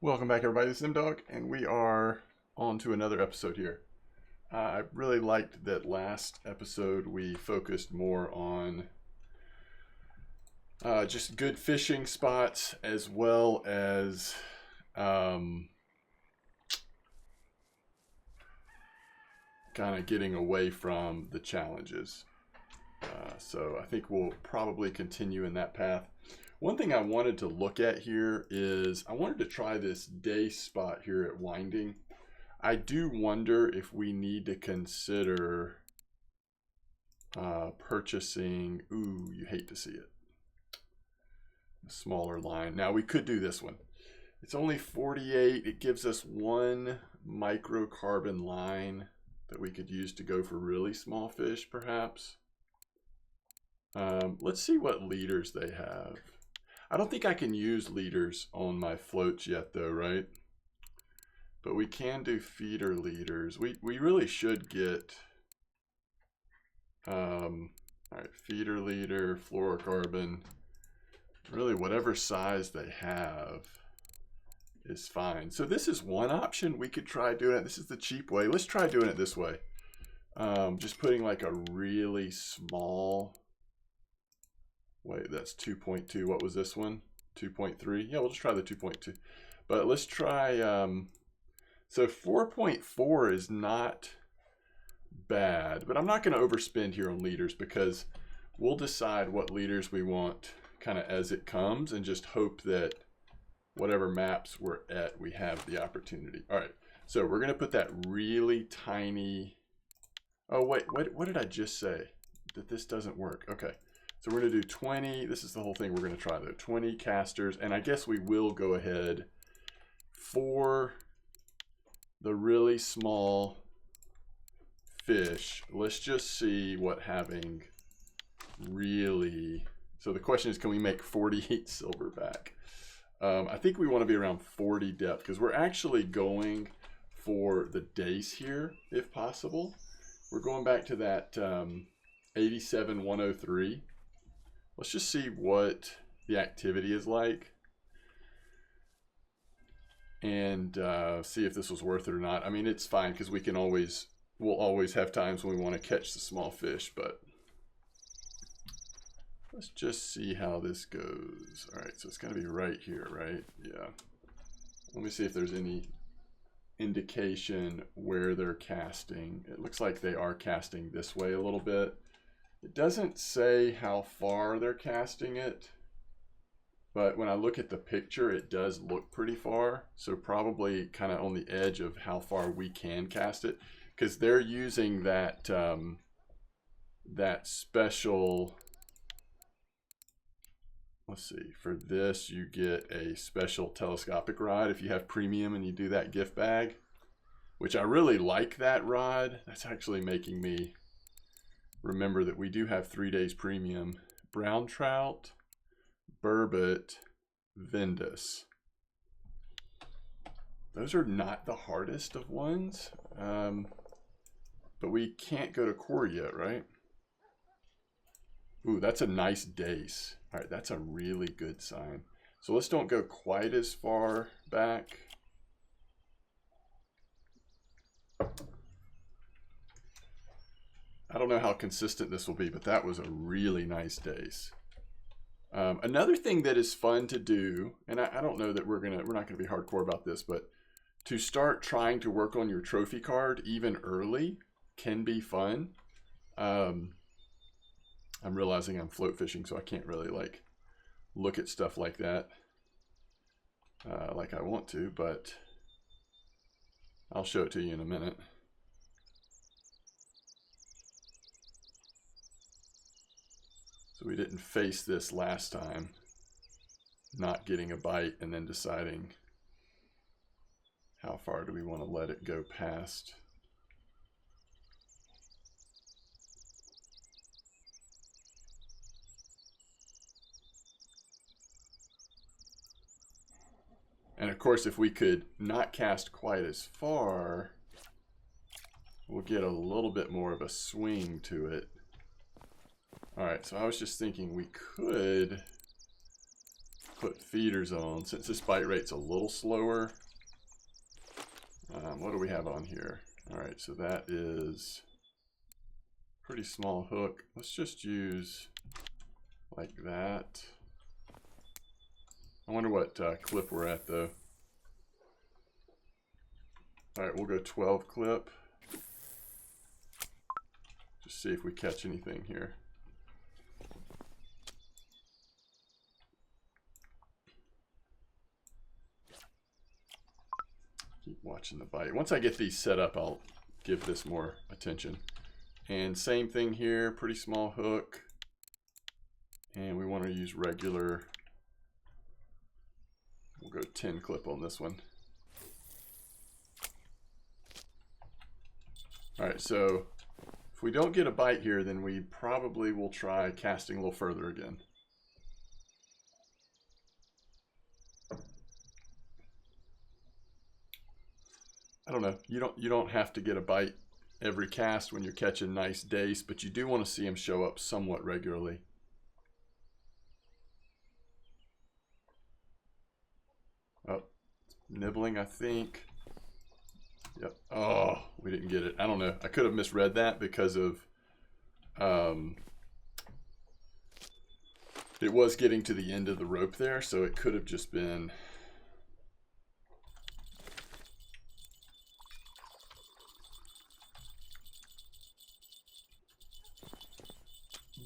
Welcome back, everybody. This is MDawg, and we are on to another episode here. I really liked that last episode we focused more on just good fishing spots as well as kind of getting away from the challenges. So I think we'll probably continue in that path. One thing I wanted to look at here is I wanted to try this day spot here at Winding. I do wonder if we need to consider purchasing, ooh, you hate to see it, a smaller line. Now we could do this one. It's only 48. It gives us one microcarbon line that we could use to go for really small fish, perhaps. Let's see what leaders they have. I don't think I can use leaders on my floats yet though, right? But we can do feeder leaders. We really should get, all right, feeder leader, fluorocarbon, really whatever size they have is fine. So this is one option. We could try doing it. This is the cheap way. Let's try doing it this way. Just putting like a really small, wait, that's 2.2. What was this one? 2.3. Yeah, we'll just try the 2.2. But let's try, so 4.4 is not bad, but I'm not going to overspend here on leaders because we'll decide what leaders we want kind of as it comes and just hope that whatever maps we're at, we have the opportunity. All right, so we're going to put that really tiny, oh wait, what did I just say? That this doesn't work. Okay. So we're going to do 20. This is the whole thing we're going to try though. 20 casters. And I guess we will go ahead for the really small fish. Let's just see what having really... So the question is, can we make 48 silverback? I think we want to be around 40 depth because we're actually going for the dace here, if possible. We're going back to that 87-103. Let's just see what the activity is like and see if this was worth it or not. I mean, it's fine because we'll always have times when we want to catch the small fish, but let's just see how this goes. All right, so it's got to be right here, right? Yeah. Let me see if there's any indication where they're casting. It looks like they are casting this way a little bit. It doesn't say how far they're casting it, but when I look at the picture, it does look pretty far. So probably kind of on the edge of how far we can cast it, because they're using that that special. Let's see. For this, you get a special telescopic rod if you have premium and you do that gift bag, which I really like that rod. That's actually making me remember that we do have 3 days premium. Brown trout, burbot, Ventus. Those are not the hardest of ones, but we can't go to core yet, right? Ooh, that's a nice dace. All right, that's a really good sign. So let's don't go quite as far back. I don't know how consistent this will be, but that was a really nice dace. Another thing that is fun to do, and I don't know that we're not gonna be hardcore about this, but to start trying to work on your trophy card even early can be fun. I'm realizing I'm float fishing, so I can't really like look at stuff like that like I want to, but I'll show it to you in a minute. So we didn't face this last time, not getting a bite and then deciding how far do we want to let it go past. And of course, if we could not cast quite as far, we'll get a little bit more of a swing to it. All right, so I was just thinking we could put feeders on, since this bite rate's a little slower. What do we have on here? All right, so that is pretty small hook. Let's just use like that. I wonder what clip we're at though. All right, we'll go 12 clip. Just see if we catch anything here. Keep watching the bite. Once I get these set up, I'll give this more attention. And same thing here, pretty small hook. And we want to use regular. We'll go 10 clip on this one. All right, so if we don't get a bite here, then we probably will try casting a little further again. I don't know. You don't have to get a bite every cast when you're catching nice dace, but you do want to see them show up somewhat regularly. Oh, nibbling, I think. Yep. Oh, we didn't get it. I don't know. I could have misread that because of it was getting to the end of the rope there, so it could have just been.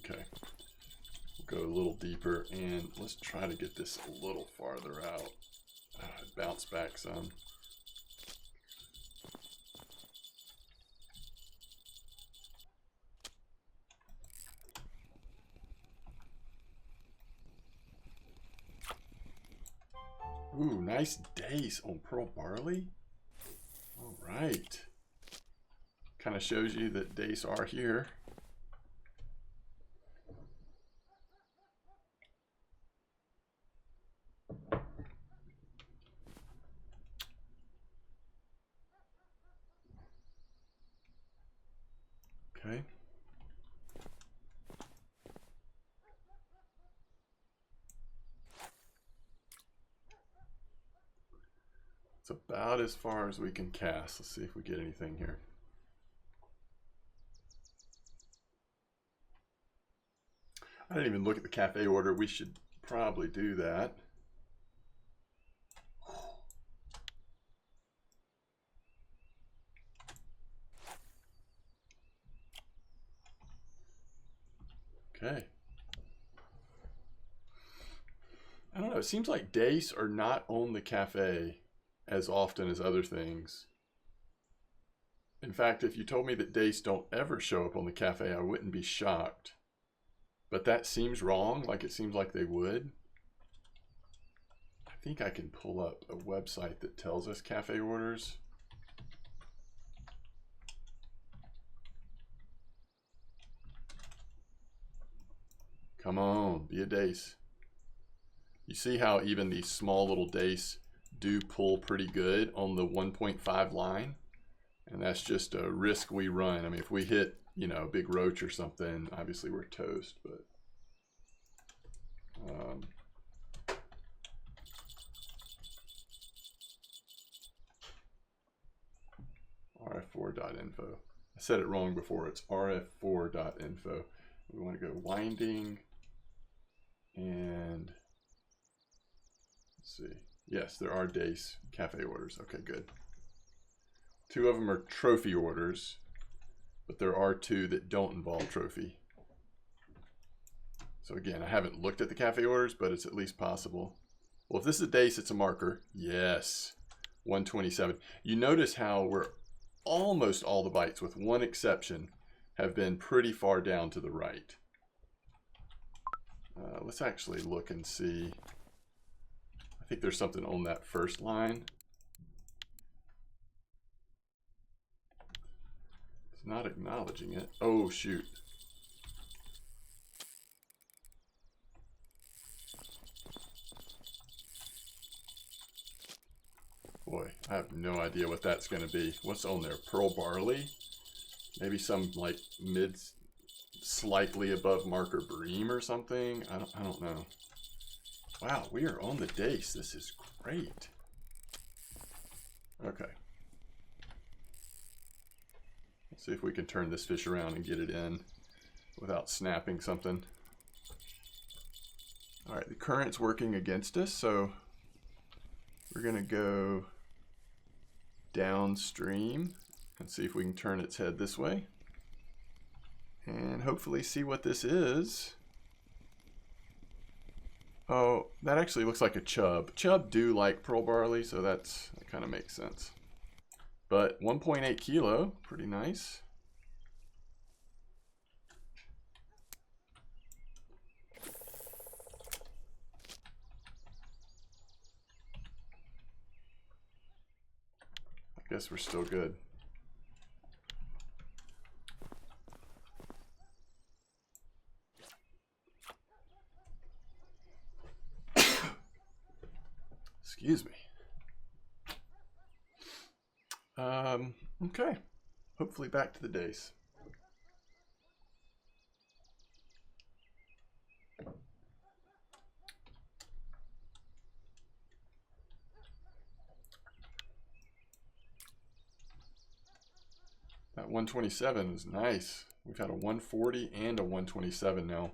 Okay, we'll go a little deeper and let's try to get this a little farther out. Bounce back some. Ooh, nice dace on pearl barley. All right. Kind of shows you that dace are here. Okay. It's about as far as we can cast. Let's see if we get anything here. I didn't even look at the cafe order. We should probably do that. Okay. I don't know. It seems like dace are not on the cafe as often as other things. In fact, if you told me that dace don't ever show up on the cafe, I wouldn't be shocked. But that seems wrong. Like it seems like they would. I think I can pull up a website that tells us cafe orders. Come on, be a dace. You see how even these small little dace do pull pretty good on the 1.5 line, and that's just a risk we run. I mean, if we hit, you know, a big roach or something, obviously we're toast, but rf4.info. I said it wrong before. It's rf4.info. We want to go winding and let's see. Yes, there are dace cafe orders. Okay, good. 2 of them are trophy orders, but there are 2 that don't involve trophy. So again, I haven't looked at the cafe orders, but it's at least possible. Well, if this is a dace, it's a marker. Yes, 127. You notice how we're almost all the bites, with one exception, have been pretty far down to the right. Let's actually look and see. I think there's something on that first line. It's not acknowledging it. Oh, shoot. Boy, I have no idea what that's going to be. What's on there? Pearl barley? Maybe some like slightly above marker bream or something. I don't know. Wow, we are on the dace. This is great. Okay. Let's see if we can turn this fish around and get it in without snapping something. All right, the current's working against us, so we're gonna go downstream and see if we can turn its head this way and hopefully see what this is. Oh, that actually looks like a chub. Chub do like pearl barley, so that kind of makes sense. But 1.8 kilo, pretty nice. I guess we're still good. Excuse me. Okay. Hopefully back to the dace. That 127 is nice. We've had a 140 and a 127 now.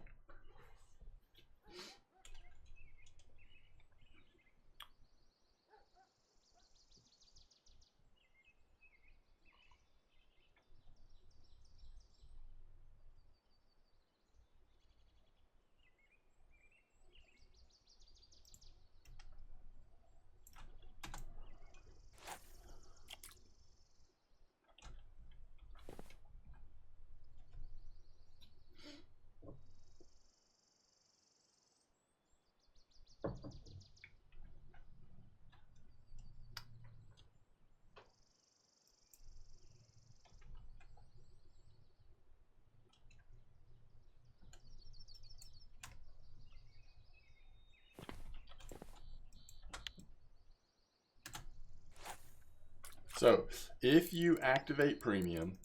So if you activate premium,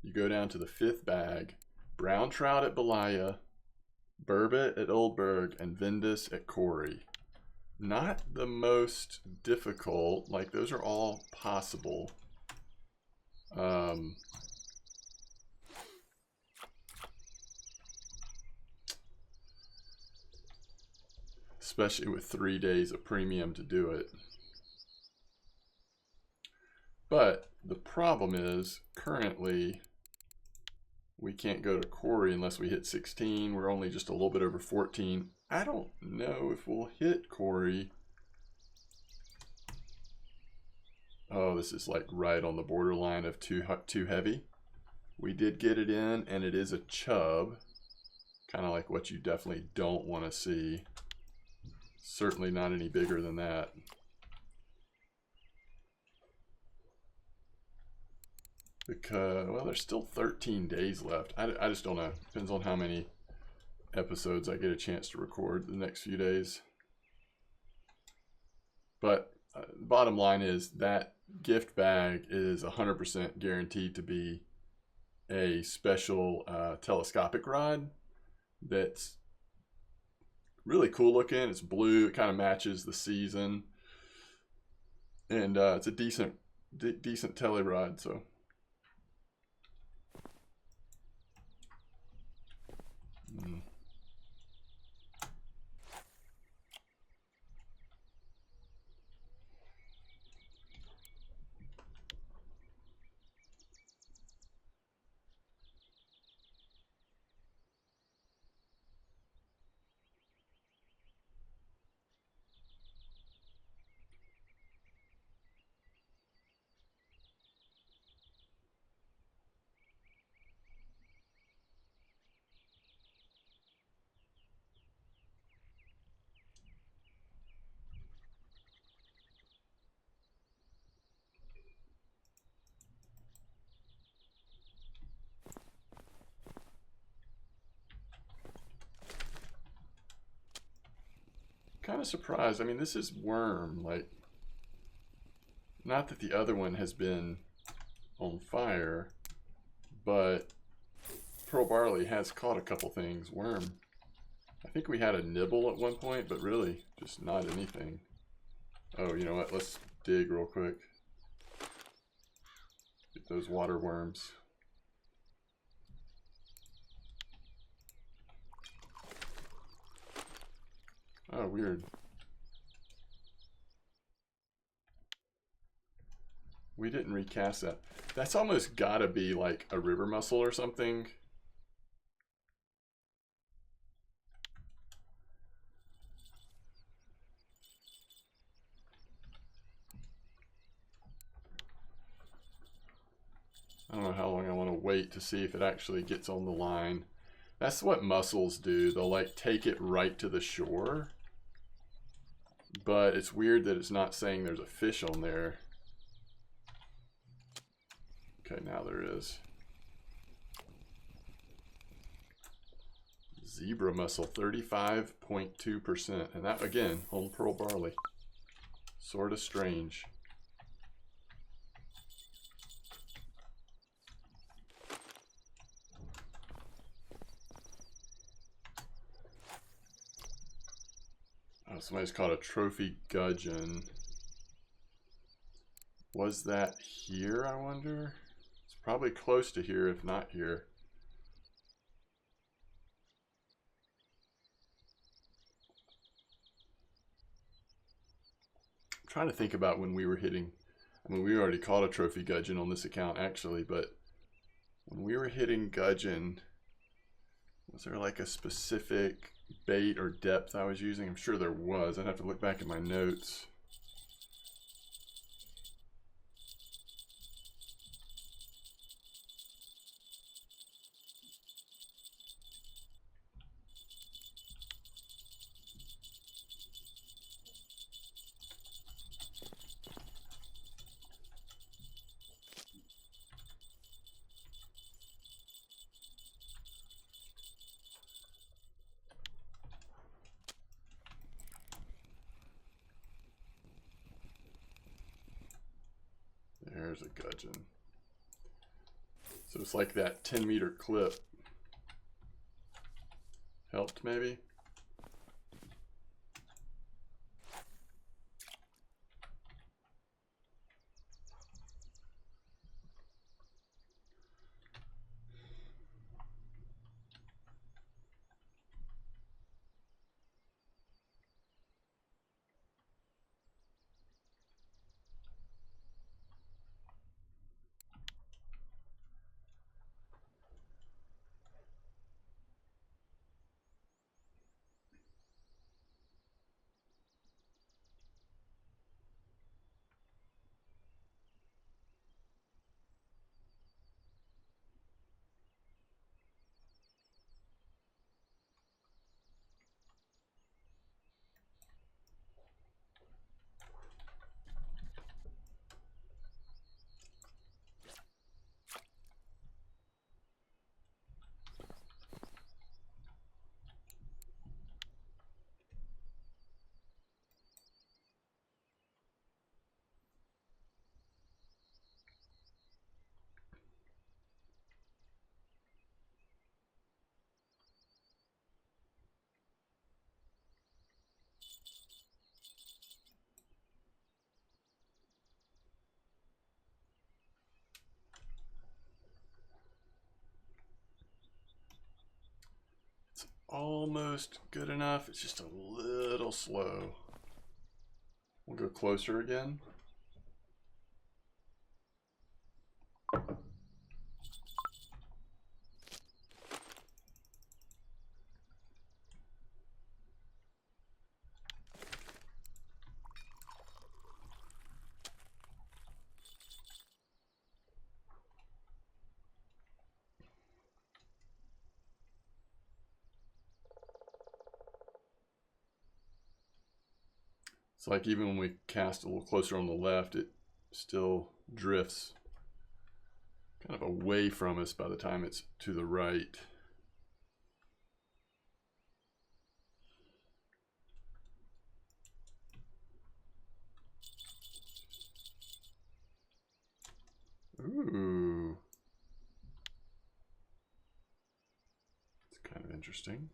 you go down to the 5th bag, brown trout at Belaya, burbot at Oldberg, and Vindus at Corey. Not the most difficult, like those are all possible. Especially with 3 days of premium to do it. But the problem is, currently, we can't go to Corey unless we hit 16. We're only just a little bit over 14. I don't know if we'll hit Corey. Oh, this is like right on the borderline of too heavy. We did get it in, and it is a chub. Kind of like what you definitely don't want to see. Certainly not any bigger than that. Because, well, there's still 13 days left. I just don't know. Depends on how many episodes I get a chance to record the next few days. But bottom line is that gift bag is 100% guaranteed to be a special telescopic rod that's really cool looking. It's blue. It kind of matches the season. And it's a decent tele rod, so... Kind of surprised. I mean, this is worm. Like, not that the other one has been on fire, but pearl barley has caught a couple things. Worm. I think we had a nibble at one point, but really just not anything. Oh, you know what? Let's dig real quick. Get those water worms. Oh, weird. We didn't recast that. That's almost gotta be like a river mussel or something. I don't know how long I want to wait to see if it actually gets on the line. That's what mussels do. They'll like take it right to the shore. But it's weird that it's not saying there's a fish on there. Okay, now there is. Zebra mussel, 35.2%. And that, again, home pearl barley. Sort of strange. Oh, somebody's caught a trophy gudgeon. Was that here, I wonder? It's probably close to here, if not here. I'm trying to think about when we were hitting. I mean, we already caught a trophy gudgeon on this account, actually, but when we were hitting gudgeon, was there like a specific bait or depth I was using? I'm sure there was. I'd have to look back at my notes. There's a gudgeon. So it's like that 10-meter clip. Helped maybe? Almost good enough. It's just a little slow. We'll go closer again. It's like even when we cast a little closer on the left, it still drifts kind of away from us by the time it's to the right. Ooh. It's kind of interesting.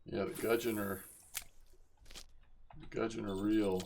Yeah, the gudgeon are real.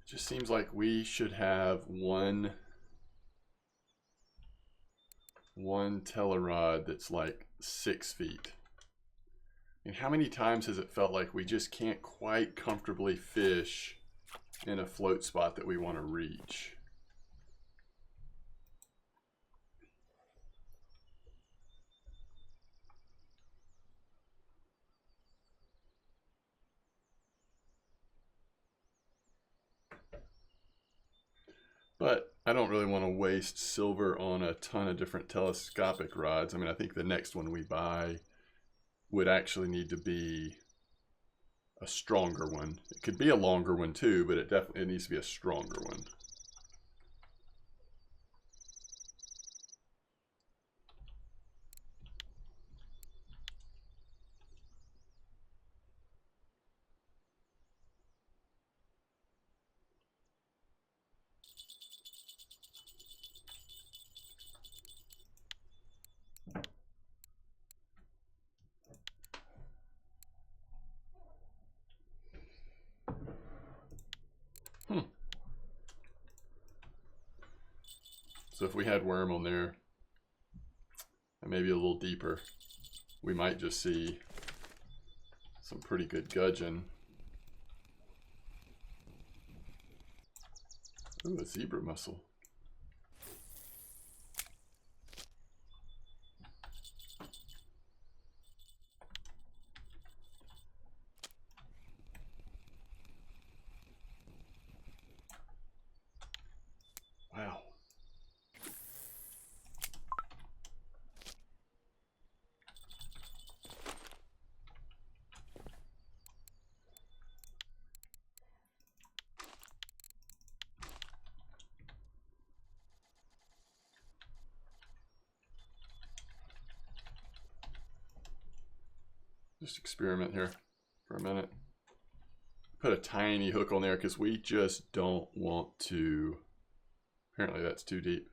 Just seems like we should have one telerod that's like 6 feet. And how many times has it felt like we just can't quite comfortably fish in a float spot that we want to reach? But I don't really want to waste silver on a ton of different telescopic rods. I mean, I think the next one we buy would actually need to be a stronger one. It could be a longer one too, but it needs to be a stronger one. So if we had worm on there, and maybe a little deeper, we might just see some pretty good gudgeon. Ooh, a zebra mussel. Wow. Just experiment here for a minute. Put a tiny hook on there because we just don't want to. Apparently that's too deep.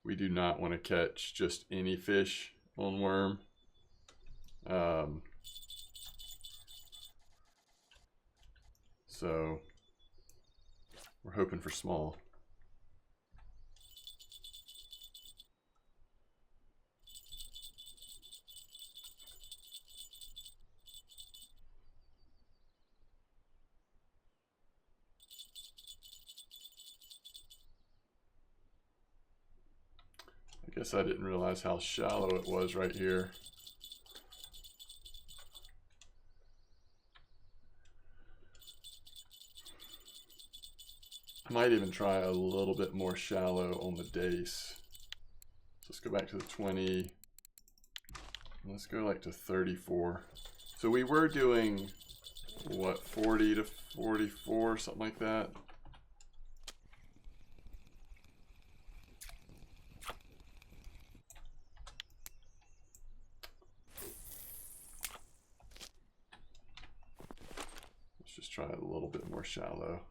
We do not want to catch just any fish on worm. So we're hoping for small. I guess I didn't realize how shallow it was right here. I might even try a little bit more shallow on the dace. So let's go back to the 20. Let's go like to 34. So we were doing, what, 40 to 44, something like that. Let's just try a little bit more shallow.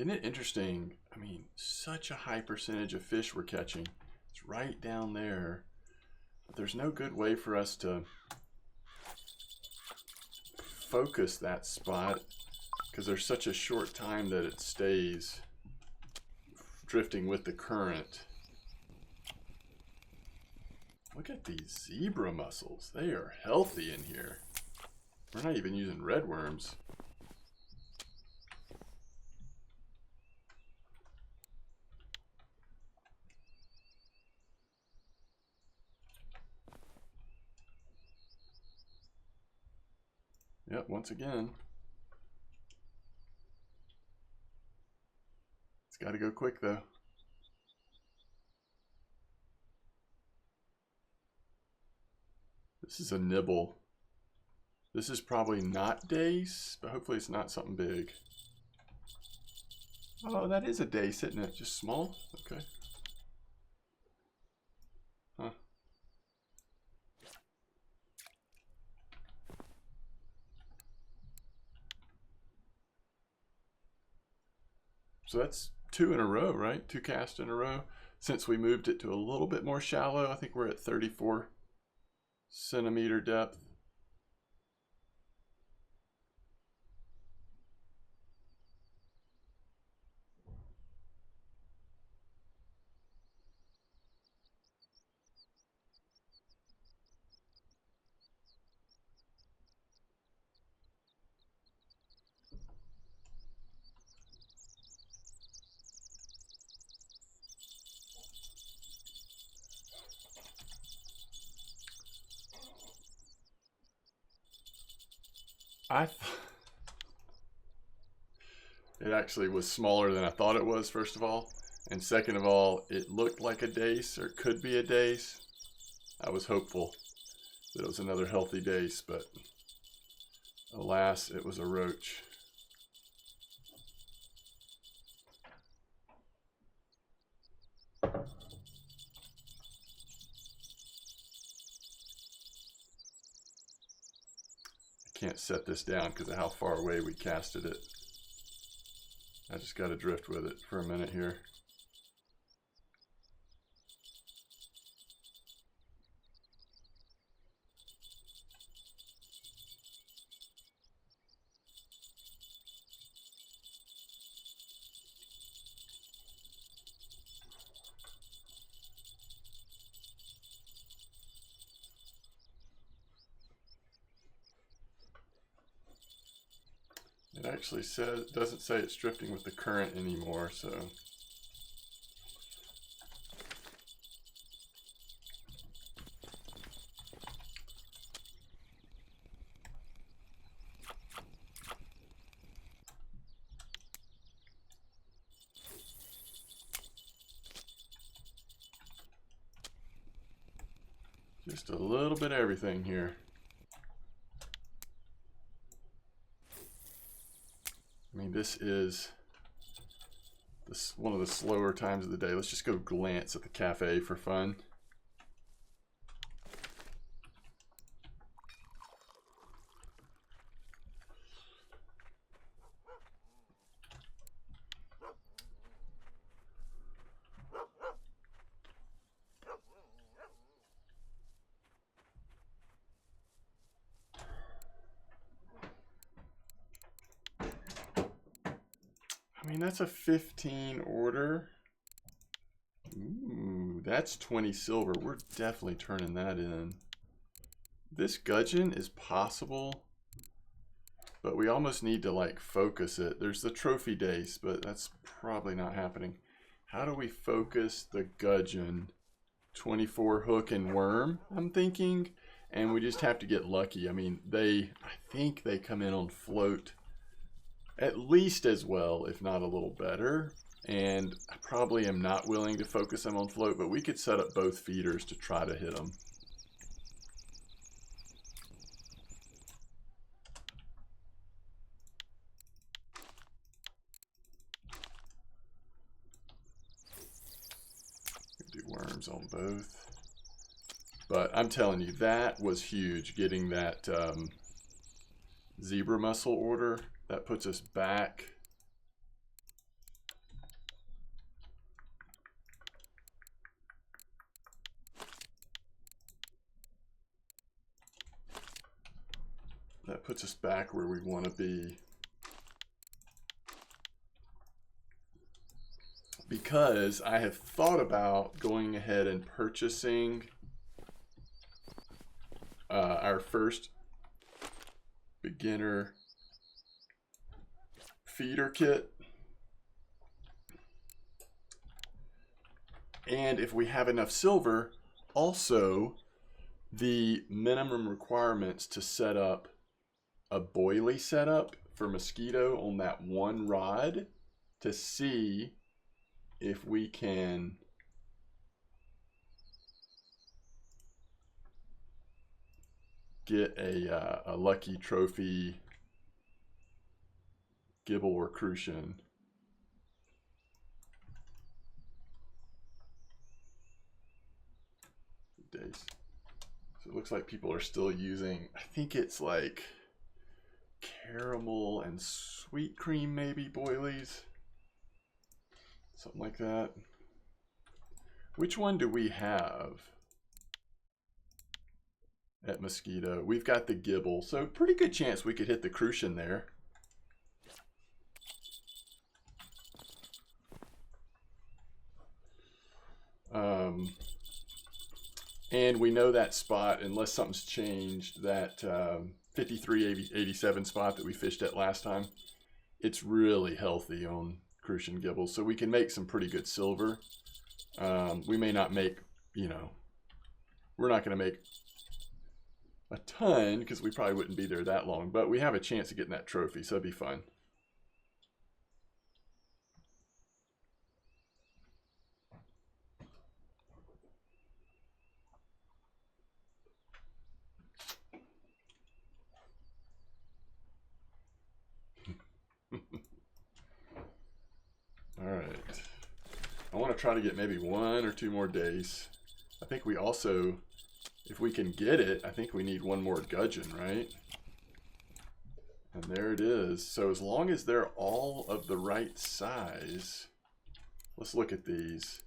Isn't it interesting? I mean, such a high percentage of fish we're catching. It's right down there. But there's no good way for us to focus that spot because there's such a short time that it stays drifting with the current. Look at these zebra mussels. They are healthy in here. We're not even using red worms. Yep, once again. It's got to go quick though. This is a nibble. This is probably not dace, but hopefully it's not something big. Oh, that is a dace, isn't it? Just small? Okay. Huh. So that's 2 in a row, right? 2 casts in a row. Since we moved it to a little bit more shallow, I think we're at 34 centimeter depth. It actually was smaller than I thought it was, first of all. And second of all, it looked like a dace, or could be a dace. I was hopeful that it was another healthy dace, but alas, it was a roach. Can't set this down because of how far away we casted it. I just got to drift with it for a minute here. It actually doesn't say it's drifting with the current anymore, so. Just a little bit of everything here. I mean, this is one of the slower times of the day. Let's just go glance at the cafe for fun. I mean, that's a 15 order. Ooh, that's 20 silver. We're definitely turning that in. This gudgeon is possible, but we almost need to like focus it. There's the trophy dace, but that's probably not happening. How do we focus the gudgeon? 24 hook and worm, I'm thinking. And we just have to get lucky. I mean, I think they come in on float at least as well, if not a little better. And I probably am not willing to focus them on float, but we could set up both feeders to try to hit them. Do worms on both. But I'm telling you, that was huge, getting that zebra mussel order. That puts us back That puts us back where we want to be. Because I have thought about going ahead and purchasing our first beginner feeder kit. And if we have enough silver, also the minimum requirements to set up a boilie setup for mosquito on that one rod to see if we can get a lucky trophy gibble or Crucian. Days. So it looks like people are still using, I think it's like caramel and sweet cream maybe boilies. Something like that. Which one do we have at Mosquito? We've got the Gibble, so pretty good chance we could hit the Crucian there. And we know that spot, unless something's changed, that 5387 spot that we fished at last time, it's really healthy on Crucian Gibbles, so we can make some pretty good silver. We may not make, you know, we're not going to make a ton because we probably wouldn't be there that long, but we have a chance of getting that trophy, so it'd be fun. All right. I want to try to get maybe 1 or 2 more days. I think we also, if we can get it, I think we need 1 more gudgeon, right? And there it is. So as long as they're all of the right size, let's look at these.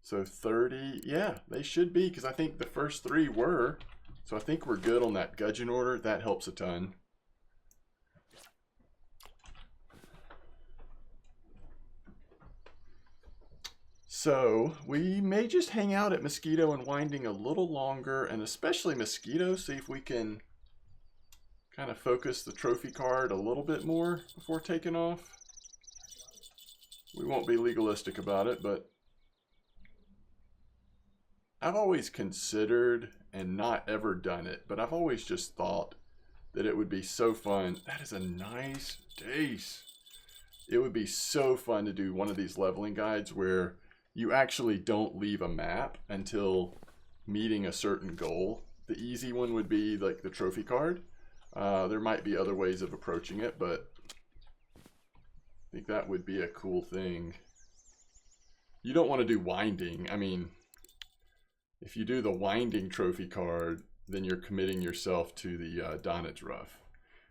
So 30, yeah, they should be, because I think the first 3 were. So I think we're good on that gudgeon order. That helps a ton. So we may just hang out at Mosquito and Winding a little longer, and especially Mosquito, see if we can kind of focus the trophy card a little bit more before taking off. We won't be legalistic about it, but I've always considered, and not ever done it, but I've always just thought that it would be so fun. That is a nice dace. It would be so fun to do one of these leveling guides where you actually don't leave a map until meeting a certain goal. The easy one would be like the trophy card. There might be other ways of approaching it, but I think that would be a cool thing. You don't want to do Winding. I mean, if you do the Winding trophy card, then you're committing yourself to the Donnage Rough,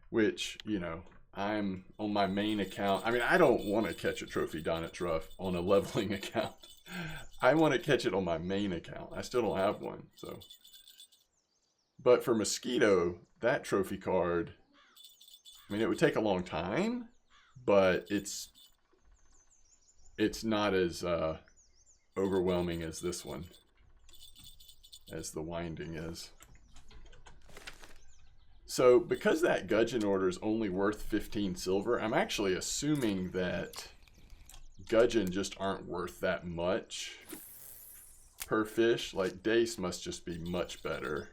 which, you know, I'm on my main account. I mean, I don't want to catch a trophy Donnage Rough on a leveling account. I want to catch it on my main account. I still don't have one, so. But for Mosquito, that trophy card, I mean, it would take a long time, but it's not as overwhelming as this one, as the Winding is. So because that gudgeon order is only worth 15 silver, I'm actually assuming that gudgeon just aren't worth that much per fish. Like dace must just be much better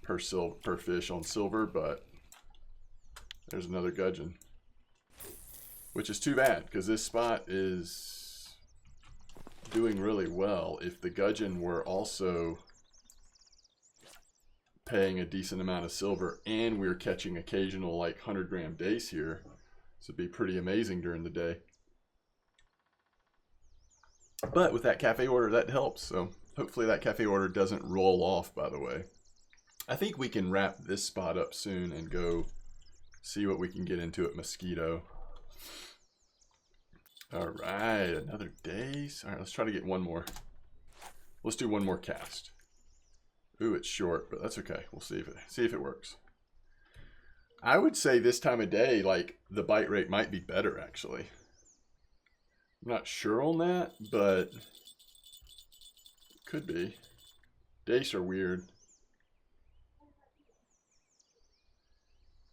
per fish on silver, but there's another gudgeon, which is too bad because this spot is doing really well. If the gudgeon were also paying a decent amount of silver and we're catching occasional like 100-gram dace here, this would be pretty amazing during the day. But with that cafe order, that helps. So hopefully that cafe order doesn't roll off, by the way. I think we can wrap this spot up soon and go see what we can get into at Mosquito. All right, another dace. All right, let's try to get 1 more. Let's do 1 more cast. Ooh, it's short, but that's okay. We'll see if it works. I would say this time of day, like, the bite rate might be better, actually. I'm not sure on that, but could be. Dace are weird.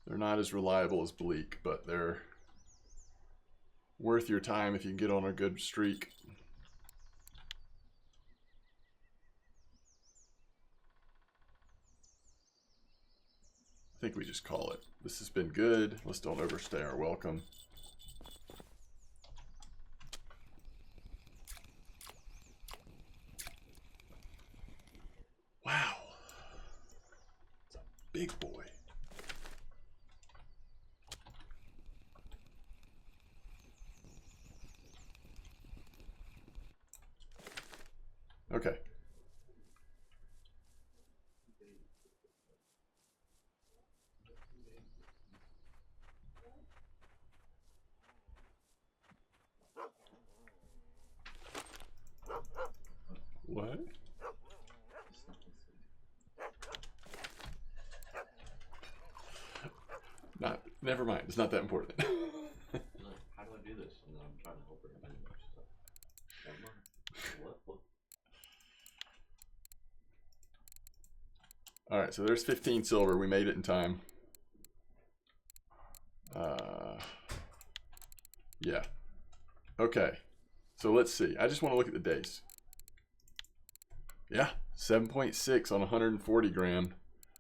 They're not as reliable as bleak, but they're worth your time if you can get on a good streak. I think we just call it. This has been good. Let's don't overstay our welcome. Wow. It's a big boy. Okay. What? Never mind. It's not that important. How do I do this? And I'm trying to help her. What? All right, so there's 15 silver. We made it in time. Yeah. Okay. So let's see. I just want to look at the days. Yeah, 7.6 on 140 gram.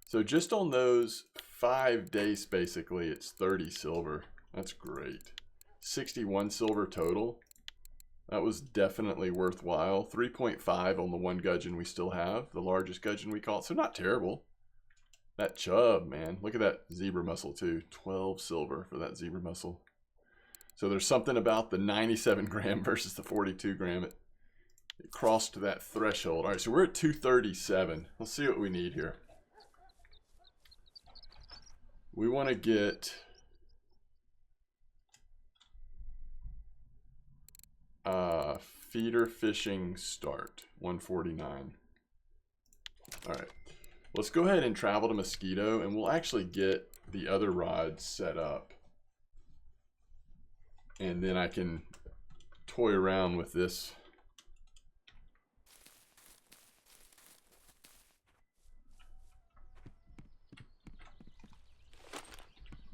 So just on those 5 days, basically, it's 30 silver. That's great. 61 silver total. That was definitely worthwhile. 3.5 on the one gudgeon we still have, the largest gudgeon we caught. So not terrible. That chub, man. Look at that zebra mussel too. 12 silver for that zebra mussel. So there's something about the 97 gram versus the 42 gram. It crossed that threshold. All right, so we're at 237. Let's see what we need here. We want to get feeder fishing start, 149. All right, let's go ahead and travel to Mosquito, and we'll actually get the other rods set up. And then I can toy around with this.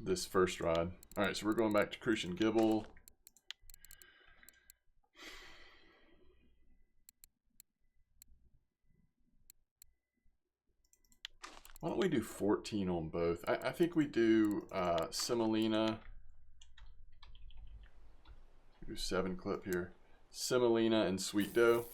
This first rod. All right, so we're going back to Crucian Gibble. Why don't we do 14 on both? I think we do Semolina. We do 7 clip here. Semolina and Sweet Dough.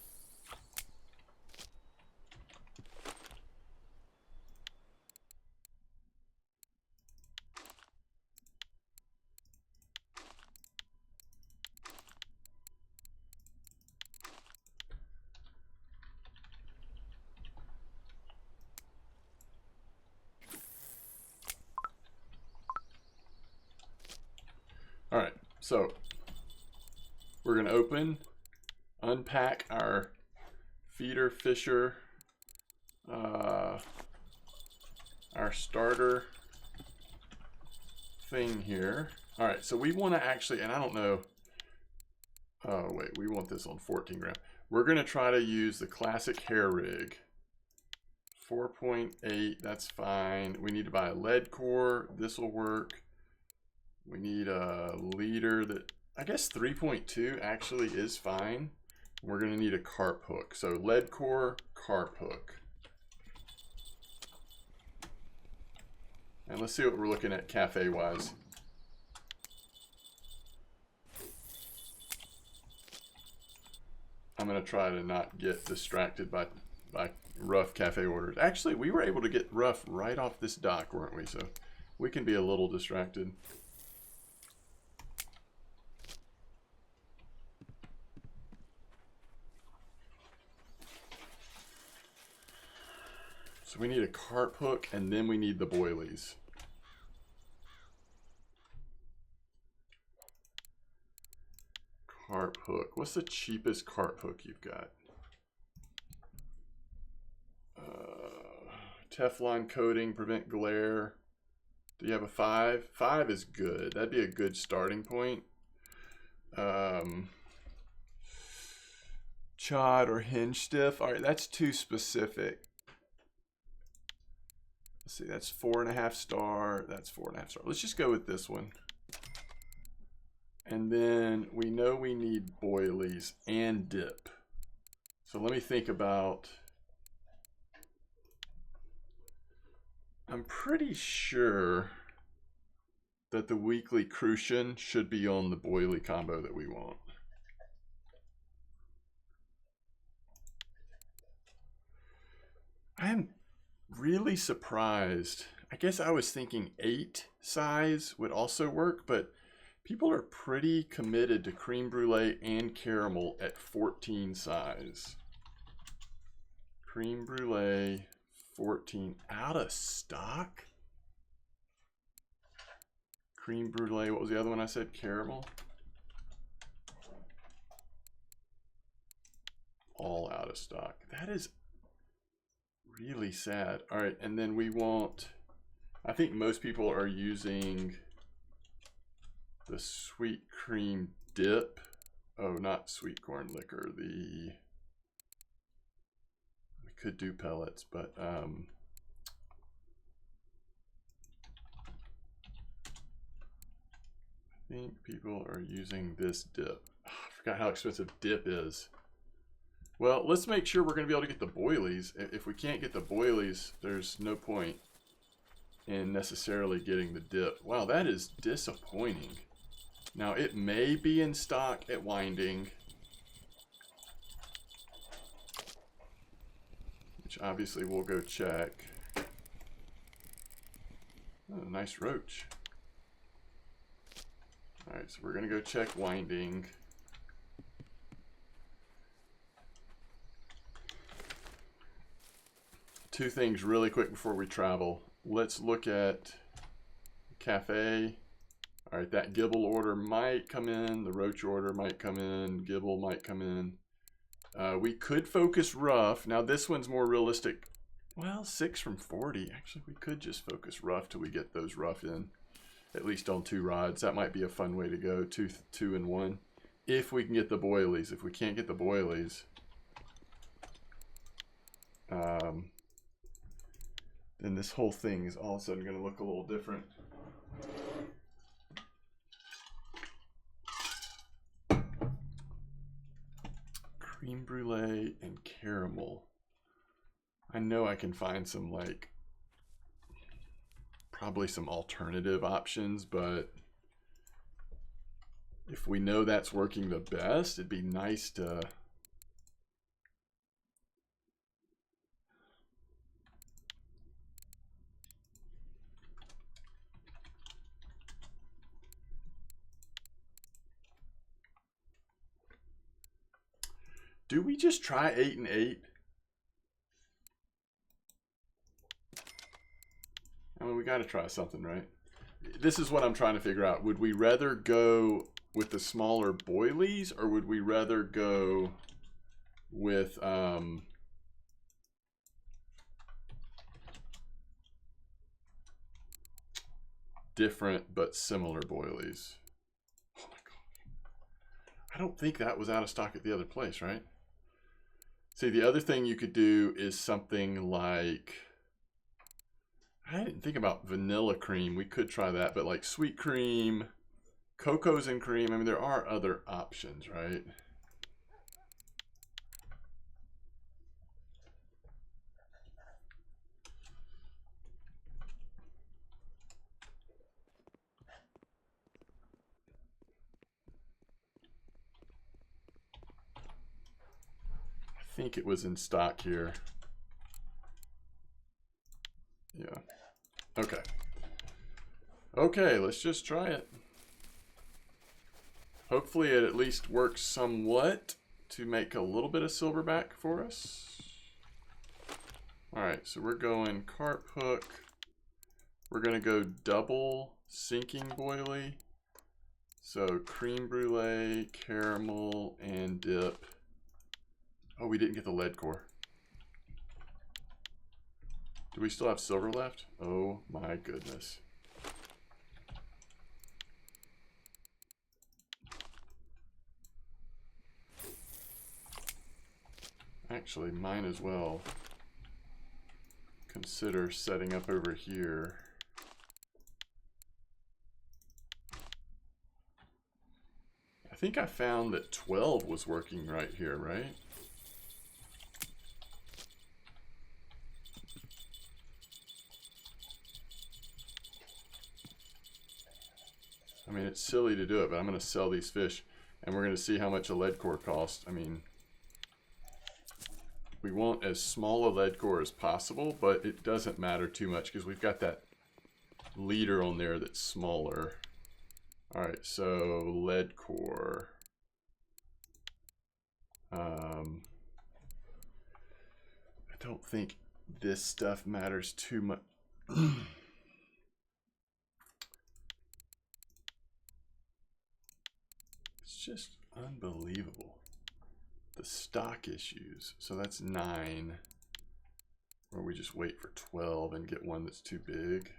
All right, so we're gonna open, unpack our feeder fisher, our starter thing here. All right, so we want to actually, and I don't know. Oh wait, we want this on 14 gram. We're gonna try to use the classic hair rig. 4.8, that's fine. We need to buy a lead core. This will work. We need a leader that, I guess 3.2 actually is fine. We're gonna need a carp hook. So lead core, carp hook. And let's see what we're looking at cafe wise. I'm gonna try to not get distracted by rough cafe orders. Actually, we were able to get rough right off this dock, weren't we? So we can be a little distracted. So we need a carp hook, and then we need the boilies. Carp hook. What's the cheapest carp hook you've got? Teflon coating, prevent glare. Do you have a 5? 5 is good. That'd be a good starting point. Chod or hinge stiff. All right, that's too specific. Let's see, that's 4.5 star. That's 4.5 star. Let's just go with this one. And then we know we need boilies and dip. So let me think about, I'm pretty sure that the weekly Crucian should be on the boilie combo that we want. I am really surprised. I guess I was thinking 8 size would also work, but people are pretty committed to creme brulee and caramel at 14 size. Creme brulee 14 out of stock. Creme brulee, what was the other one I said? Caramel. All out of stock. That is really sad. All right, and then we want, I think most people are using the sweet cream dip. Oh, not sweet corn liquor. We could do pellets, but I think people are using this dip. Oh, I forgot how expensive dip is. Well, let's make sure we're going to be able to get the boilies. If we can't get the boilies, there's no point in necessarily getting the dip. Wow, that is disappointing. Now, it may be in stock at Winding, which obviously we'll go check. Oh, nice roach. All right, so we're going to go check Winding. Two things really quick before we travel. Let's look at Cafe. All right, that Gibble order might come in. The Roach order might come in. Gibble might come in. We could focus rough. Now this one's more realistic. Well, 6 from 40. Actually, we could just focus rough till we get those rough in. At least on 2 rods. That might be a fun way to go. 2 and 1. If we can get the boilies. If we can't get the boilies, then this whole thing is all of a sudden going to look a little different. Creme brulee and caramel. I know I can find some, like, probably some alternative options, but if we know that's working the best, it'd be nice to do we just try 8 and 8? I mean, we got to try something, right? This is what I'm trying to figure out. Would we rather go with the smaller boilies, or would we rather go with different but similar boilies? Oh my god. I don't think that was out of stock at the other place, right? See, the other thing you could do is something like, I didn't think about vanilla cream. We could try that, but like sweet cream, cocos and cream. I mean, there are other options, right? I think it was in stock here. Yeah. Okay. Okay, let's just try it. Hopefully it at least works somewhat to make a little bit of silverback for us. All right, so we're going carp hook. We're gonna go double sinking boilie. So creme brulee, caramel, and dip. Oh, we didn't get the lead core. Do we still have silver left? Oh my goodness. Actually, might as well consider setting up over here. I think I found that 12 was working right here, right? I mean, it's silly to do it, but I'm going to sell these fish, and we're going to see how much a lead core costs. I mean, we want as small a lead core as possible, but it doesn't matter too much because we've got that leader on there that's smaller. All right, so lead core. I don't think this stuff matters too much. It's just unbelievable. The stock issues. So that's 9. Or we just wait for 12 and get one that's too big.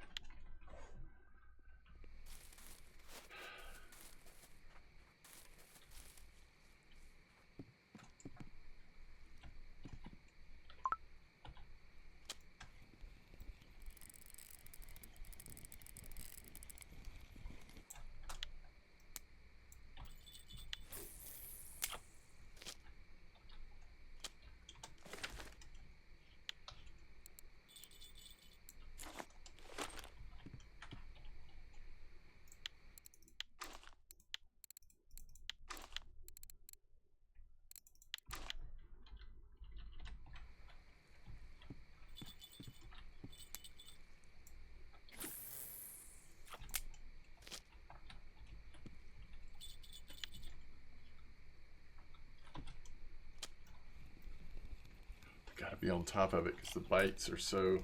Got to be on top of it because the bites are so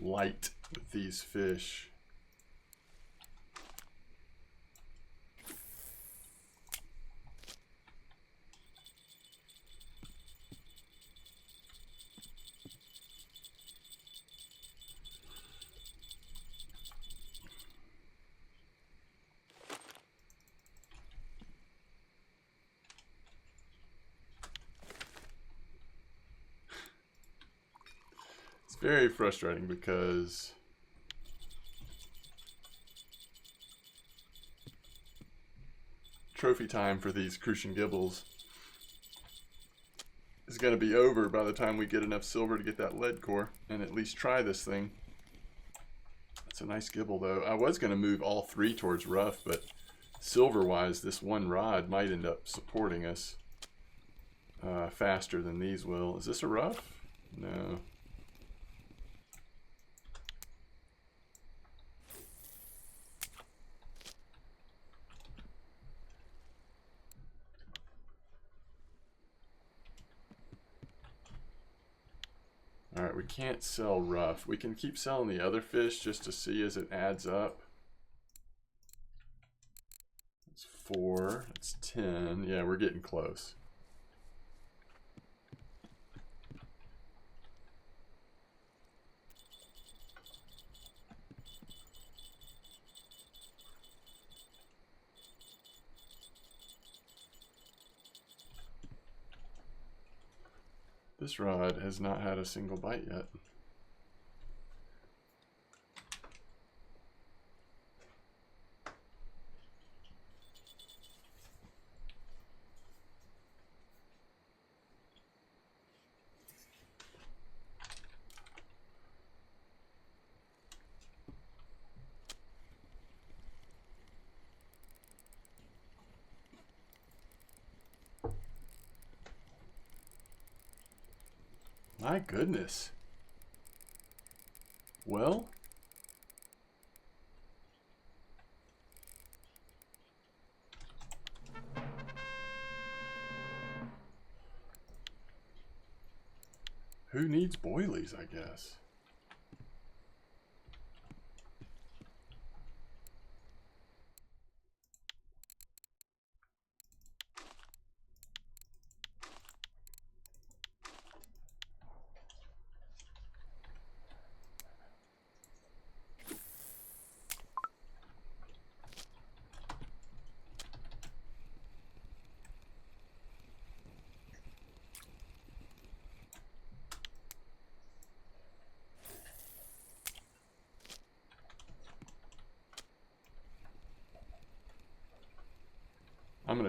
light with these fish. Very frustrating because trophy time for these Crucian gibbles is going to be over by the time we get enough silver to get that lead core and at least try this thing. It's a nice gibble though. I was going to move all 3 towards rough, but silver wise this one rod might end up supporting us faster than these will. Is this a rough? No. All right, we can't sell rough. We can keep selling the other fish just to see as it adds up. It's 4, it's 10. Yeah, we're getting close. This rod has not had a single bite yet. My goodness. Well, who needs boilies, I guess?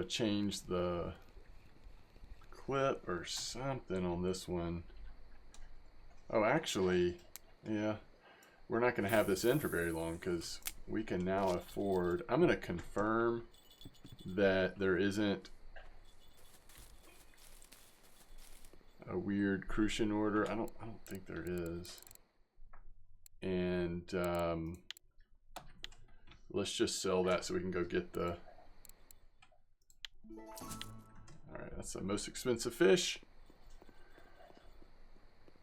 to change the clip or something on this one. Oh, actually, yeah, we're not going to have this in for very long because we can now afford. I'm going to confirm that there isn't a weird Crucian order. I don't think there is. And let's just sell that so we can go get the. All right, that's the most expensive fish.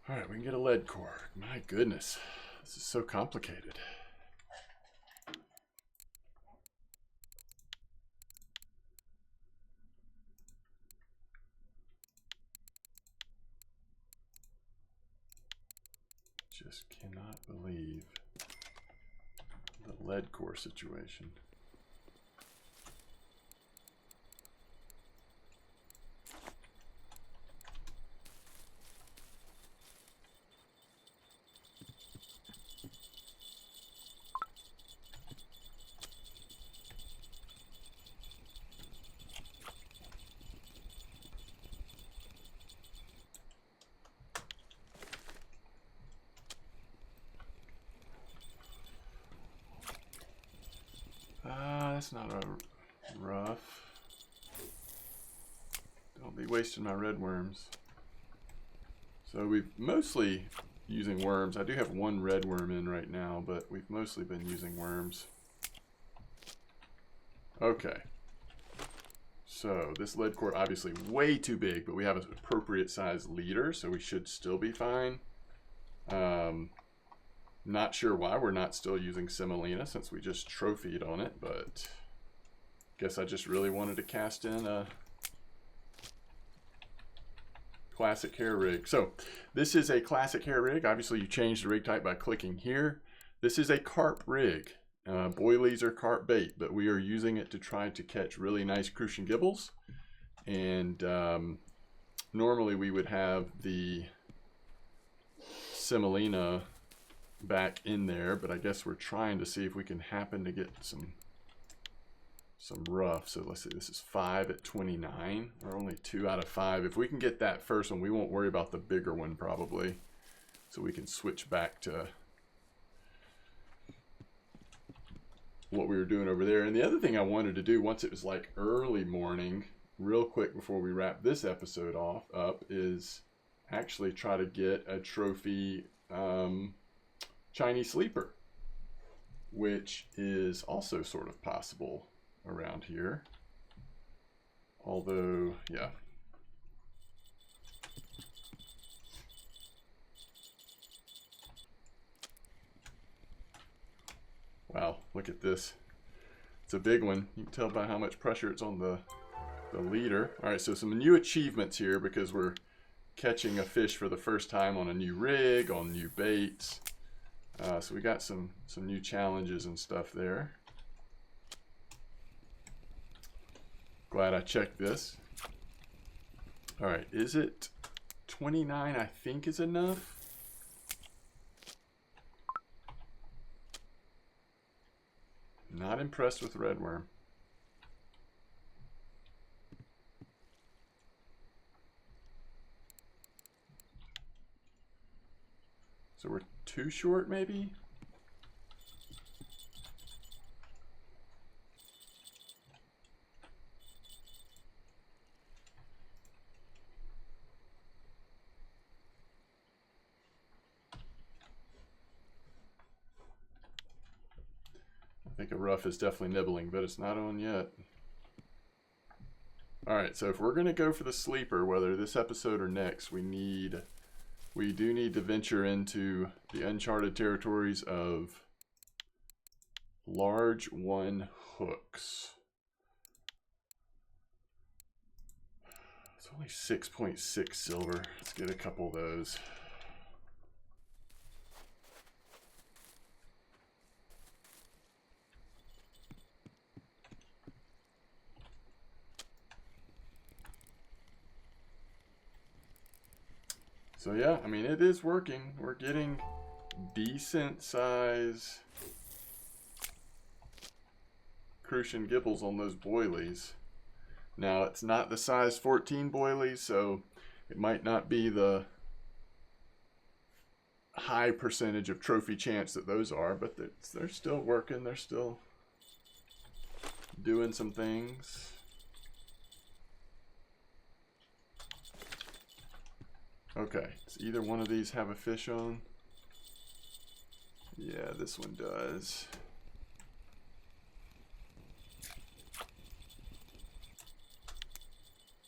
All right, we can get a lead core. My goodness, this is so complicated. Just cannot believe the lead core situation. That's not a rough. Don't be wasting my red worms. So we've mostly using worms. I do have one red worm in right now, but we've mostly been using worms. Okay. So this lead core obviously way too big, but we have an appropriate size leader, so we should still be fine. Not sure why we're not still using semolina since we just trophied on it, but guess I just really wanted to cast in a classic hair rig. So this is a classic hair rig. Obviously you change the rig type by clicking here. This is a carp rig. Boilies are carp bait, but we are using it to try to catch really nice Crucian gibbles. And normally we would have the semolina back in there, but I guess we're trying to see if we can happen to get some rough. So let's see, this is 5 at 29, or only 2 out of 5. If we can get that first one, we won't worry about the bigger one probably. So we can switch back to what we were doing over there. And the other thing I wanted to do once it was like early morning, real quick before we wrap this episode up, is actually try to get a trophy Chinese sleeper, which is also sort of possible around here. Although, yeah. Wow, look at this. It's a big one. You can tell by how much pressure it's on the leader. All right, so some new achievements here because we're catching a fish for the first time on a new rig, on new baits. So we got some new challenges and stuff there. Glad I checked this. All right, is it 29 I think is enough? Not impressed with red worm. So we're too short maybe? I think a rough is definitely nibbling, but it's not on yet. All right, so if we're gonna go for the sleeper, whether this episode or next, we do need to venture into the uncharted territories of large one hooks. It's only 6.6 silver. Let's get a couple of those. So yeah, I mean, it is working. We're getting decent size Crucian gibbles on those boilies. Now, it's not the size 14 boilies, so it might not be the high percentage of trophy chance that those are, but they're still working. They're still doing some things. Okay, does either one of these have a fish on? Yeah, this one does.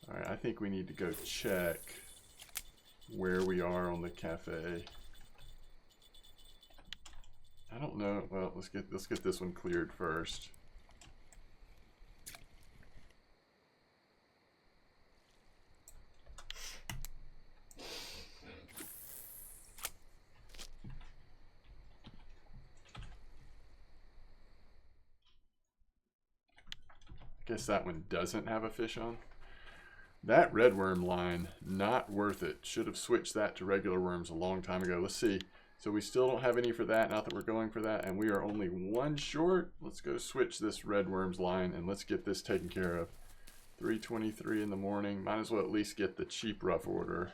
All right, I think we need to go check where we are on the cafe. I don't know. Well, let's get this one cleared first. I guess that one doesn't have a fish on. That red worm line, not worth it. Should have switched that to regular worms a long time ago. Let's see. So we still don't have any for that, not that we're going for that, and we are only one short. Let's go switch this red worms line and let's get this taken care of. 3:23 in the morning. Might as well at least get the cheap rough order.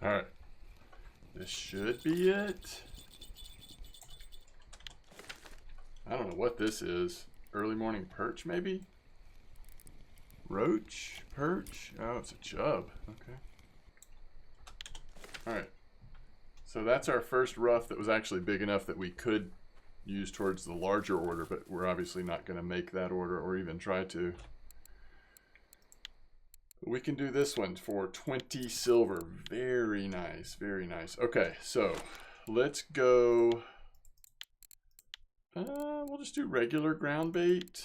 All right, this should be it. I don't know what this is. Early morning perch, maybe? Roach? Perch? Oh, it's a chub. Okay. All right. So that's our first rough that was actually big enough that we could use towards the larger order, but we're obviously not going to make that order or even try to. We can do this one for 20 silver. Very nice, very nice. Okay, so let's go. We'll just do regular ground bait.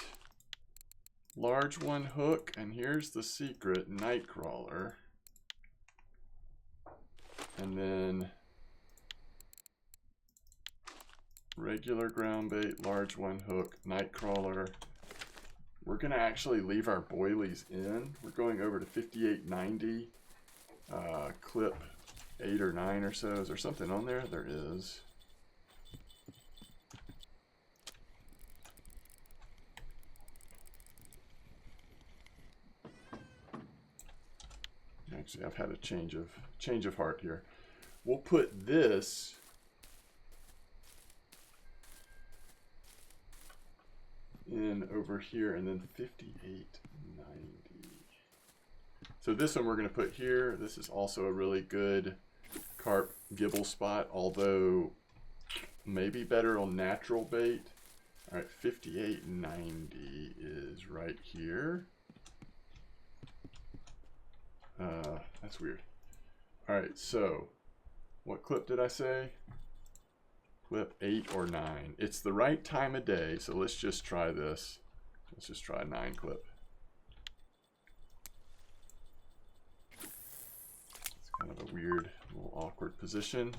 Large one hook, and here's the secret, Nightcrawler. And then regular ground bait, large one hook, Nightcrawler. We're gonna actually leave our boilies in. We're going over to 58.90. Clip 8 or 9 or so. Is there something on there? There is. Actually, I've had a change of heart here. We'll put this in over here, and then 58.90. So this one we're going to put here. This is also a really good carp gibble spot, although maybe better on natural bait. All right, 58.90 is right here. That's weird. All right, so what clip did I say? Clip 8 or 9. It's the right time of day, so let's just try this. Let's just try 9 clip. It's kind of a weird, little awkward position.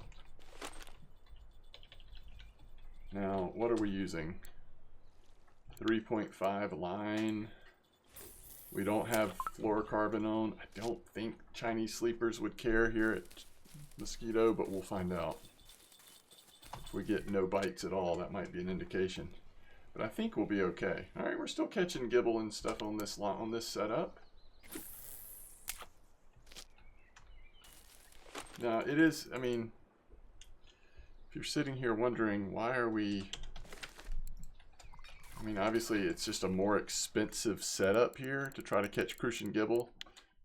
Now, what are we using? 3.5 line. We don't have fluorocarbon on. I don't think Chinese sleepers would care here at Mosquito, but we'll find out. If we get no bites at all, that might be an indication. But I think we'll be okay. All right, we're still catching gibble and stuff on this setup. Now it is, I mean, if you're sitting here wondering why are we, I mean, obviously it's just a more expensive setup here to try to catch Crucian Gibble.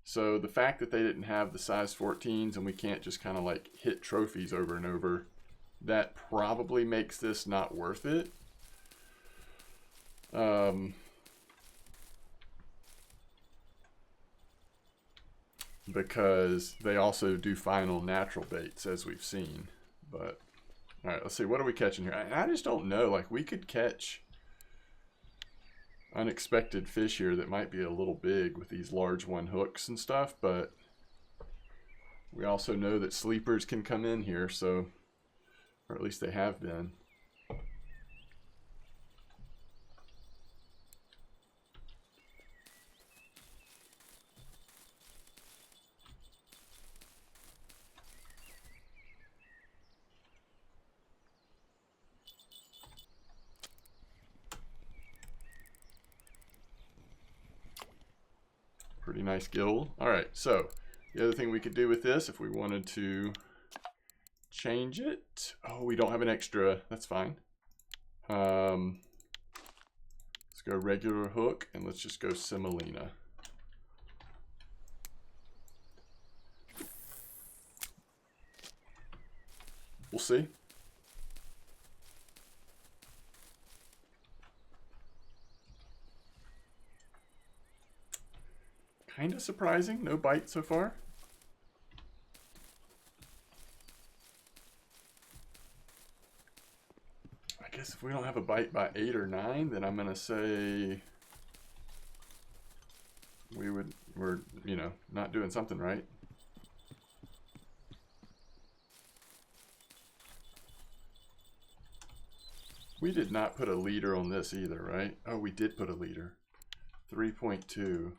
So the fact that they didn't have the size 14s and we can't just kind of like hit trophies over and over, that probably makes this not worth it. Because they also do final natural baits, as we've seen. But all right, let's see, what are we catching here? I just don't know. Like, we could catch unexpected fish here that might be a little big with these large one hooks and stuff, but we also know that sleepers can come in here, so, or at least they have been. Pretty nice gill. All right, so the other thing we could do with this, if we wanted to change it. Oh, we don't have an extra. That's fine. Let's go regular hook, and let's just go semolina. We'll see. Kind of surprising. No bite so far. I guess if we don't have a bite by 8 or 9, then I'm gonna say we're you know, not doing something right. We did not put a leader on this either, right? Oh, we did put a leader. 3.2.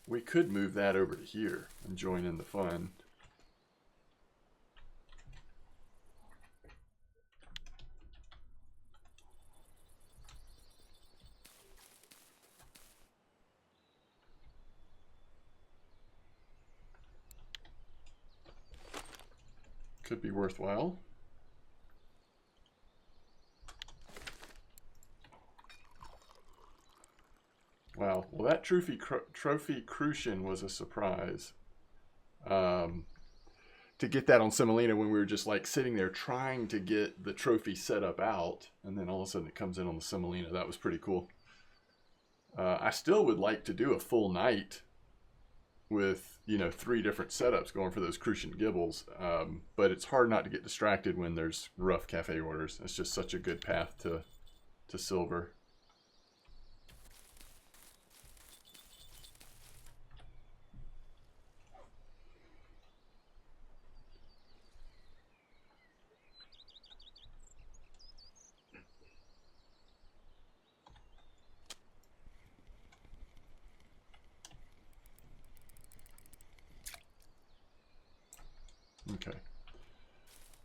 We could move that over to here and join in the fun. Could be worthwhile. Wow, well that trophy Crucian was a surprise. To get that on semolina when we were just like sitting there trying to get the trophy set up out, and then all of a sudden it comes in on the semolina. That was pretty cool. I still would like to do a full night with, you know, 3 different setups going for those Crucian Gibbles, but it's hard not to get distracted when there's rough cafe orders. It's just such a good path to silver. Okay.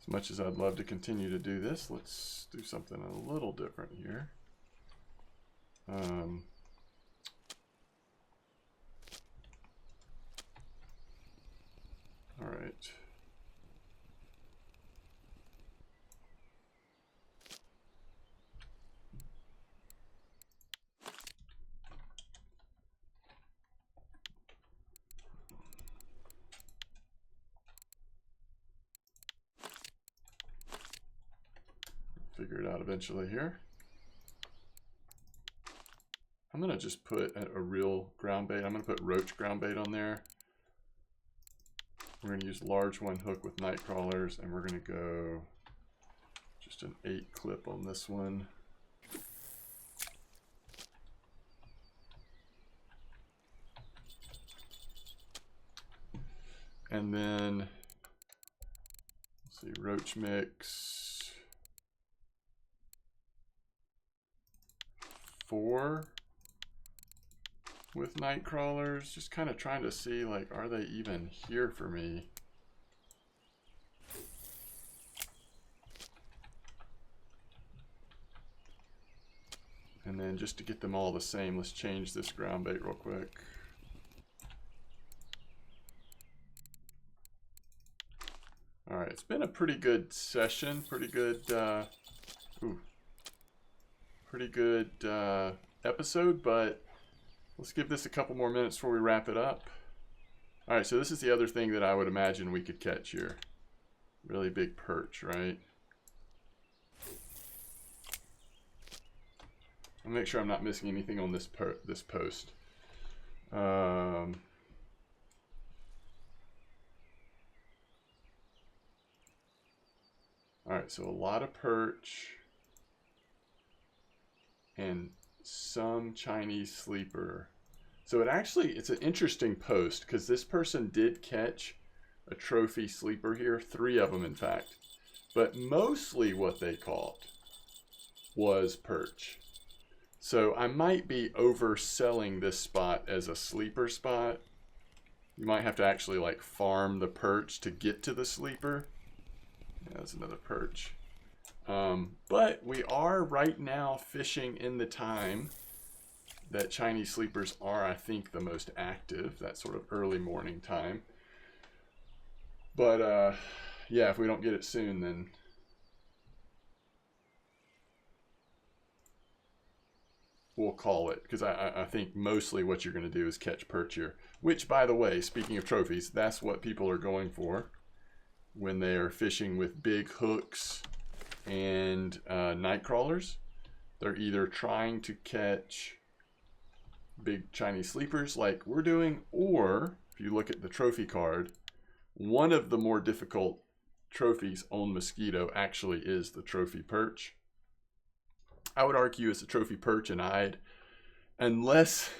As much as I'd love to continue to do this, let's do something a little different here. All right. Figure it out eventually here. I'm gonna just put a real ground bait. I'm gonna put roach ground bait on there. We're gonna use large one hook with night crawlers, and we're gonna go just an 8 clip on this one. And then, let's see, roach mix 4 with night crawlers, just kind of trying to see, like, are they even here for me? And then just to get them all the same, let's change this ground bait real quick. been a pretty good session, pretty good episode, but let's give this a couple more minutes before we wrap it up. All right, so this is the other thing that I would imagine we could catch here. Really big perch, right? I'll make sure I'm not missing anything on this post. All right, so a lot of perch and some Chinese sleeper. So it's an interesting post because this person did catch a trophy sleeper here, 3 of them in fact, but mostly what they caught was perch. So I might be overselling this spot as a sleeper spot. You might have to actually like farm the perch to get to the sleeper. Yeah, that's another perch. But we are right now fishing in the time that Chinese sleepers are, I think, the most active, that sort of early morning time. But yeah, if we don't get it soon, then we'll call it, because I think mostly what you're going to do is catch perch here. Which, by the way, speaking of trophies, that's what people are going for when they are fishing with big hooks and night crawlers. They're either trying to catch big Chinese sleepers like we're doing, or if you look at the trophy card, one of the more difficult trophies on Mosquito actually is the trophy perch. I would argue it's a trophy perch and eyed, unless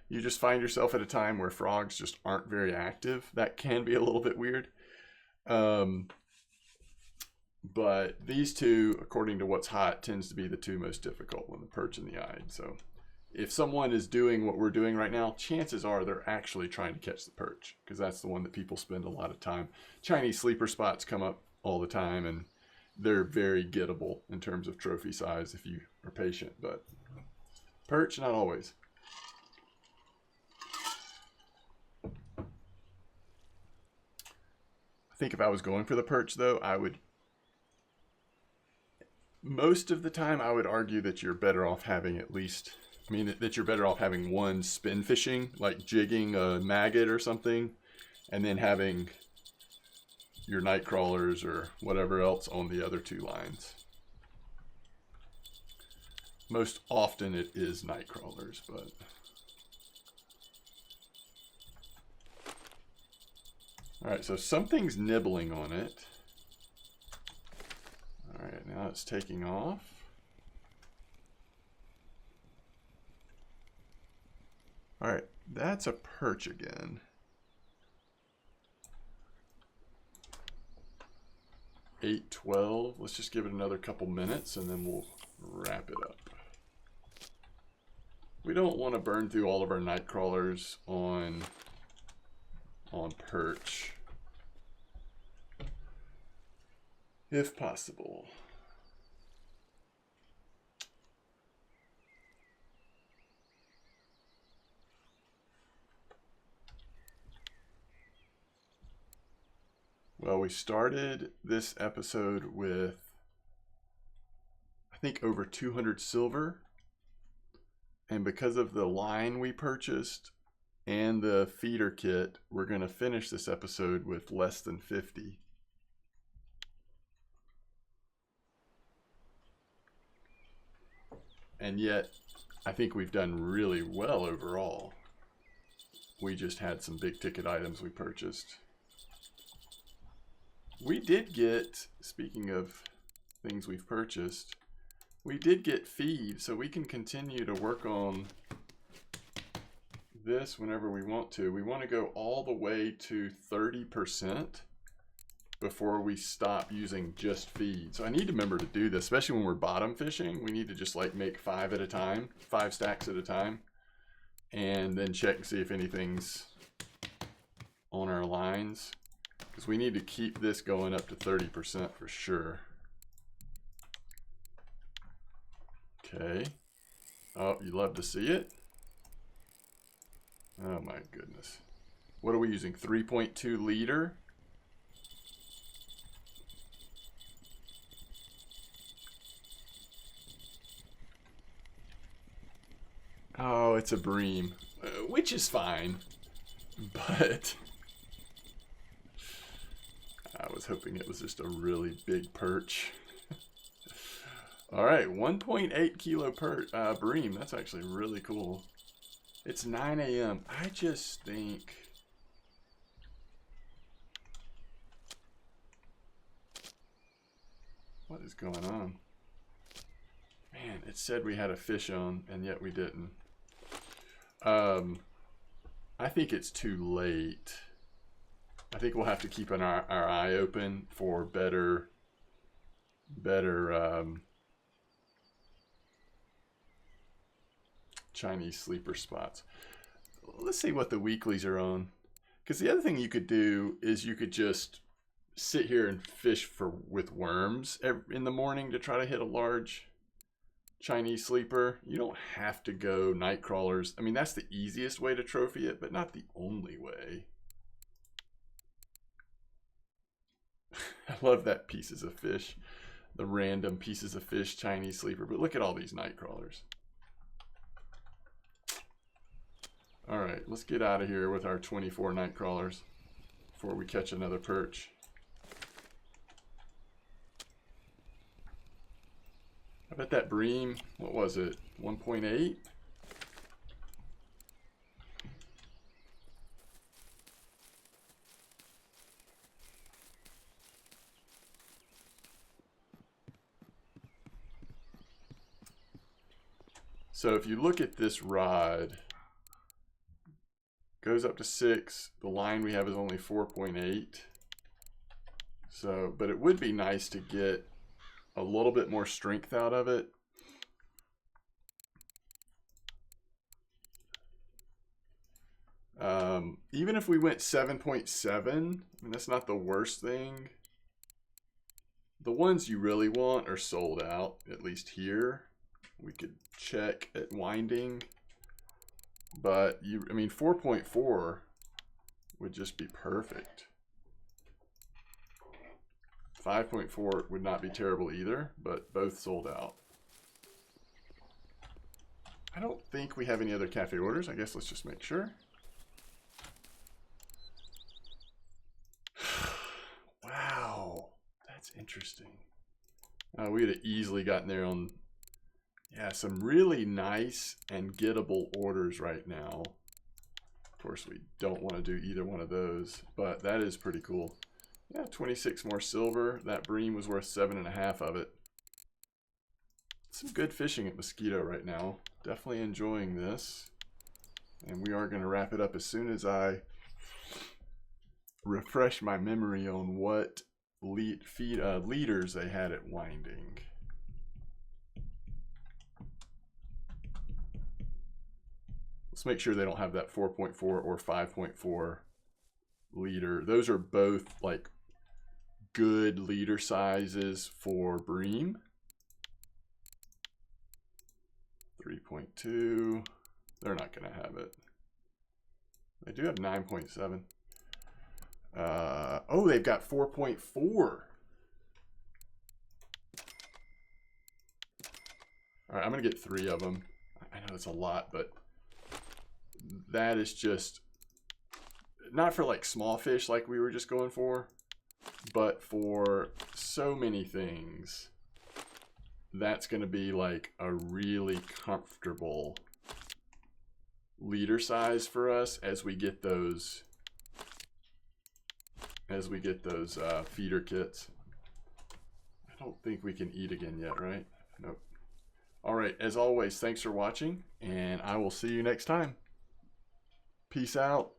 you just find yourself at a time where frogs just aren't very active. That can be a little bit weird. But these two, according to what's hot, tends to be the 2 most difficult, when the perch and the eyed. So if someone is doing what we're doing right now, chances are they're actually trying to catch the perch, because that's the one that people spend a lot of time. Chinese sleeper spots come up all the time, and they're very gettable in terms of trophy size if you are patient, but perch, not always. I think if I was going for the perch, though, most of the time, I would argue that you're better off having that you're better off having one spin fishing, like jigging a maggot or something, and then having your night crawlers or whatever else on the other 2 lines. Most often it is night crawlers, but all right, so something's nibbling on it. All right, now it's taking off. All right, that's a perch again. 8:12. Let's just give it another couple minutes and then we'll wrap it up. We don't want to burn through all of our night crawlers on perch, if possible. Well, we started this episode with, I think, over 200 silver. And because of the line we purchased and the feeder kit, we're going to finish this episode with less than 50. And yet, I think we've done really well overall. We just had some big ticket items we purchased. We did get, speaking of things we've purchased, we did get feed, so we can continue to work on this whenever we want to. We want to go all the way to 30% before we stop using just feed. So I need to remember to do this, especially when we're bottom fishing. We need to just like make 5 at a time, 5 stacks at a time, and then check and see if anything's on our lines, because we need to keep this going up to 30% for sure. Okay. Oh, you love to see it? Oh my goodness. What are we using? 3.2 liter? Oh, it's a bream, which is fine, but I was hoping it was just a really big perch. All right, 1.8 kilo bream. That's actually really cool. It's 9 a.m. I just think... What is going on? Man, it said we had a fish on, and yet we didn't. I think it's too late. I think we'll have to keep our eye open for better Chinese sleeper spots. Let's see what the weeklies are on. Because the other thing you could do is you could just sit here and fish with worms in the morning to try to hit a large Chinese sleeper. You don't have to go night crawlers. I mean, that's the easiest way to trophy it, but not the only way. I love that pieces of fish, the random pieces of fish Chinese sleeper, but look at all these night crawlers. All right, let's get out of here with our 24 night crawlers before we catch another perch. I bet that bream, what was it, 1.8? So if you look at this rod, goes up to 6. The line we have is only 4.8. So, but it would be nice to get a little bit more strength out of it. Even if we went 7.7, I mean, that's not the worst thing. The ones you really want are sold out, at least here. We could check at winding. But I mean, 4.4 would just be perfect. 5.4 would not be terrible either, but both sold out. I don't think we have any other cafe orders. I guess let's just make sure. Wow, that's interesting. We would have easily gotten there on, yeah, some really nice and gettable orders right now. Of course, we don't want to do either one of those, but that is pretty cool. Yeah, 26 more silver. That bream was worth 7.5 of it. Some good fishing at Mosquito right now. Definitely enjoying this. And we are going to wrap it up as soon as I refresh my memory on what leaders they had at winding. Let's make sure they don't have that 4.4 or 5.4 leader. Those are both like good leader sizes for bream. 3.2. They're not going to have it. They do have 9.7. Oh, they've got 4.4. All right, I'm going to get 3 of them. I know it's a lot, but that is just not for like small fish like we were just going for, but for so many things. That's going to be like a really comfortable leader size for us as we get those feeder kits. I don't think we can eat again yet, right? Nope. All right, as always, thanks for watching, and I will see you next time. Peace out.